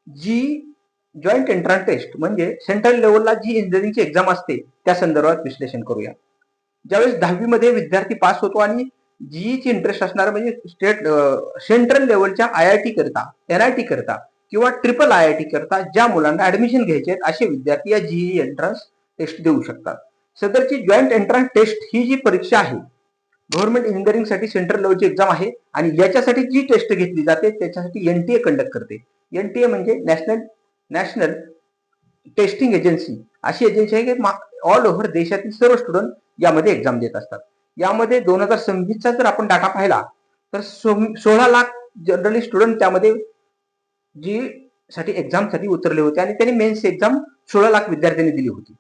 जी joint entrance taste म्हणजे central लेवलला जी इंजिनिअरिंगची exam असते त्या संदर्भात विश्लेषण करूया. ज्यावेळेस 10वी मध्ये विद्यार्थी पास होतो आणि जीईची इंटरेस्ट असणार म्हणजे सेंट्रल लेवलच्या IIT करता, NIT करता किंवा ट्रिपल IIT करता ज्या मुलांना ऍडमिशन घ्यायचे आहेत असे विद्यार्थी या जीई एंट्रन्स टेस्ट देऊ शकतात. सदरची जॉईंट एंट्रन्स टेस्ट ही जी परीक्षा आहे गव्हर्नमेंट इंजिनिअरिंग साठी सेंट्रल लेवलची एक्झाम आहे आणि याच्यासाठी जी टेस्ट घेतली जाते त्याच्यासाठी NTA कंडक्ट करते. NTA म्हणजे नॅशनल टेस्टिंग एजन्सी अशी एजन्सी आहे की ऑल ओव्हर देशातील सर्व स्टुडंट यामध्ये एक्झाम देत असतात. यामध्ये 2026चा जर आपण डाटा पाहिला तर 16 लाख जनरली स्टुडंट त्यामध्ये जी साठी एक्झाम साठी उतरले होते आणि त्यांनी मेन्स एक्झाम 16 लाख विद्यार्थ्यांनी दिली होती.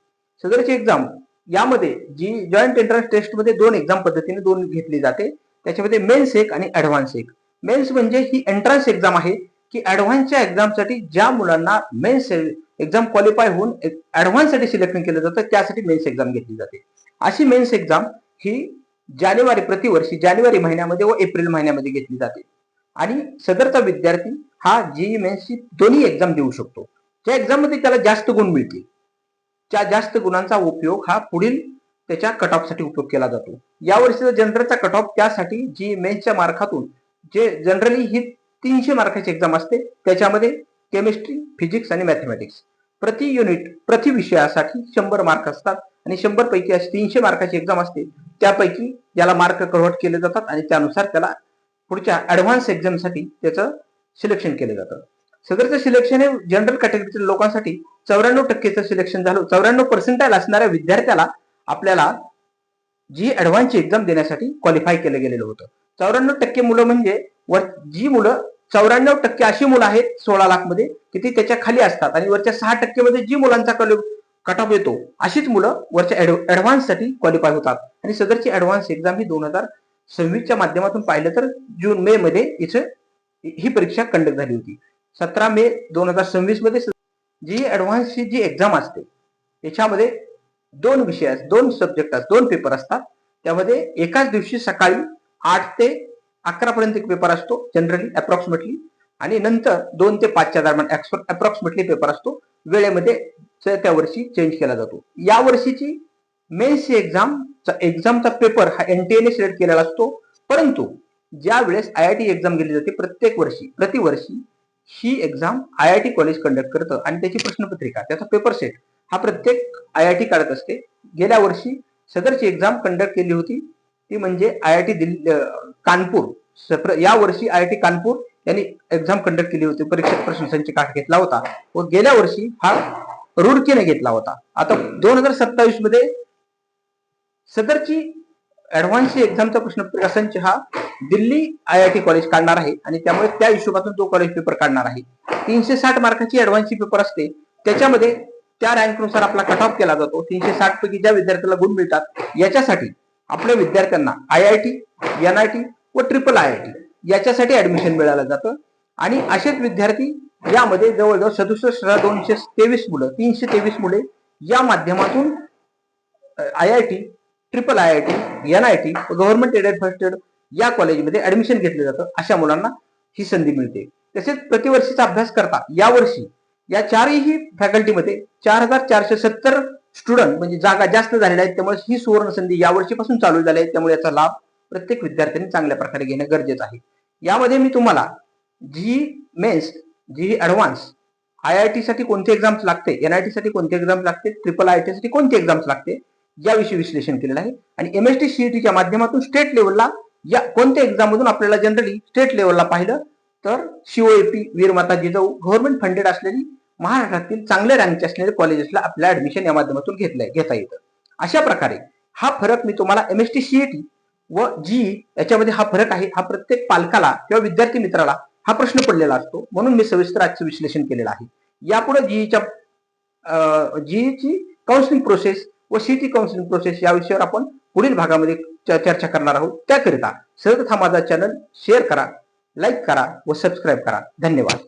सदरची एक्झाम यामध्ये जी जॉईंट एंट्रन्स टेस्ट मध्ये दोन एक्झाम पद्धतीने दोन घेतली जाते. त्याच्यामध्ये मेन्स एक आणि ऍडव्हान्स एक. मेन्स म्हणजे ही एंट्रन्स एक्झाम आहे की ऍडव्हान्सच्या एक्झामसाठी ज्या मुलांना मेन्स एक्झाम क्वालिफाय होऊन ऍडव्हान्स साठी सिलेक्शन केलं जातं त्यासाठी मेन्स एक्झाम घेतली जाते. अशी मेन्स एक्झाम ही प्रतिवर्षी जानेवारी महिन्यामध्ये व एप्रिल महिन्यामध्ये घेतली जाते आणि सदरचा विद्यार्थी हा जीई मेन्सची दोन्ही एक्झाम देऊ शकतो. त्या एक्झाम मध्ये त्याला जास्त गुण मिळतील. त्या जास्त गुणांचा उपयोग हा पुढील त्याच्या कट ऑफ साठी उपयोग केला जातो. यावर्षीचा जनरलचा कट ऑफ त्यासाठी जी मेन्सच्या मार्कातून जे जनरली ही 300 मार्काची एक्झाम असते त्याच्यामध्ये केमिस्ट्री, फिजिक्स आणि मॅथमॅटिक्स प्रति युनिट प्रति विषयासाठी 100 मार्क असतात आणि 100 पैकी अशी 300 मार्काची एक्झाम असते. त्यापैकी याला मार्क कन्व्हर्ट केले जातात आणि त्यानुसार त्याला पुढच्या ऍडव्हान्स एक्झामसाठी त्याचं सिलेक्शन केलं जातं. सदरचं सिलेक्शन हे जनरल कॅटेगरीच्या लोकांसाठी 94% सिलेक्शन झालं. 94% असणाऱ्या विद्यार्थ्याला आपल्याला जी ऍडव्हान्सची एक्झाम देण्यासाठी क्वालिफाय केलं गेलेलं होतं. 94% मुलं म्हणजे जी मुलं 94% अशी मुलं आहेत 16 लाख मध्ये की ती त्याच्या खाली असतात आणि वरच्या 6% मध्ये जी मुलांचा कट ऑफ येतो अशीच मुलं वरच्या ऍडव्हान्स साठी क्वालिफाय होतात आणि सदरची ऍडव्हान्स एक्झाम ही 2026च्या माध्यमातून पाहिलं तर जून मे मध्ये इथे ही परीक्षा कंडक्ट झाली होती. 17 मे 2026 मध्ये जी ऍडव्हान्सची जी एक्झाम असते याच्यामध्ये दोन विषय दोन सब्जेक्ट दोन पेपर असतात. त्यामध्ये एकाच दिवशी सकाळी 8 ते 11 पर्यंत एक पेपर असतो जनरली अप्रॉक्सिमेटली आणि नंतर 2 ते 5च्या दरम्यान अप्रॉक्सिमेटली पेपर असतो. वेळेमध्ये त्या वर्षी चेंज केला जातो. या वर्षीची मेन्सची एक्झामचा पेपर हा NTA ने सिलेक्ट केलेला असतो. परंतु ज्या वेळेस IIT एक्झाम गेली जाते प्रतिवर्षी ही एक्झाम IIT कॉलेज कंडक्ट करतं आणि त्याची प्रश्नपत्रिका त्याचा पेपर सेट हा प्रत्येक IIT काढत असते. गेल्या वर्षी सदरची एक्झाम कंडक्ट केली होती ती म्हणजे IIT दिल्ली कानपूर. या वर्षी IIT कानपूर यांनी एक्झाम कंडक्ट केली होती. परीक्षक प्रश्नसंच काठ घेतला होता व गेल्या वर्षी हा रुडकीने घेतला होता. आता 2027 मध्ये सदरची ऍडव्हान्सची एक्झामचा प्रश्नपत्रिका संच हा दिल्ली IIT कॉलेज काढणार आहे आणि त्यामुळे त्या हिशोबातून तो कॉलेज पेपर काढणार आहे. 360 मार्काची ऍडव्हान्सची पेपर असते. त्याच्यामध्ये त्या रँकनुसार आपला कट ऑफ केला जातो. 360 पैकी ज्या विद्यार्थ्याला गुण मिळतात याच्यासाठी आपल्या विद्यार्थ्यांना IIT, NIT व ट्रिपल IIT याच्यासाठी ऍडमिशन मिळालं जातं आणि असेच विद्यार्थी यामध्ये जवळजवळ 67,223 मुलं 323 मुले या माध्यमातून IIT, ट्रिपल IIT, NIT व गव्हर्नमेंट एडेड फर्स्ट एड या कॉलेजमध्ये ऍडमिशन घेतलं जातं. अशा मुलांना ही संधी मिळते. तसेच प्रतिवर्षीचा अभ्यास करता यावर्षी या चारही फॅकल्टीमध्ये 4,470 स्टुडंट म्हणजे जागा जास्त झालेल्या आहेत. त्यामुळे ही सुवर्ण संधी यावर्षीपासून चालू झाली आहे. त्यामुळे याचा लाभ प्रत्येक विद्यार्थ्यांनी चांगल्या प्रकारे घेणं गरजेचं आहे. यामध्ये मी तुम्हाला जी मेन्स, जी ऍडव्हान्स, IIT साठी कोणती एक्झाम्स लागते, NIT साठी कोणती एक्झाम्स लागते, ट्रिपल IIT साठी कोणती एक्झाम्स लागते याविषयी विश्लेषण केलेलं आहे. आणि MST CETच्या माध्यमातून स्टेट लेवलला या कोणत्या एक्झाम मधून आपल्याला जनरली स्टेट लेवलला पाहिलं तर COAP, वीरमाता जिजाऊ गव्हर्नमेंट फंडेड असलेली महाराष्ट्रातील चांगल्या रँकचे असलेले कॉलेजेसला आपल्या ऍडमिशन या माध्यमातून घेता येतं. अशा प्रकारे हा फरक मी तुम्हाला MST CET व GE याच्यामध्ये हा फरक आहे हा प्रत्येक पालकाला किंवा विद्यार्थी मित्राला हा प्रश्न पडलेला असतो. म्हणून मी सविस्तर आजचं विश्लेषण केलेलं आहे. यापुढे GEची काउन्सिलिंग प्रोसेस व CET काउन्सिलिंग प्रोसेस या विषयावर आपण पुढील भागामध्ये चर्चा करणार आहोत. त्याकरिता सर्वप्रथम माझा चॅनल शेअर करा, लाईक करा व सबस्क्राईब करा. धन्यवाद.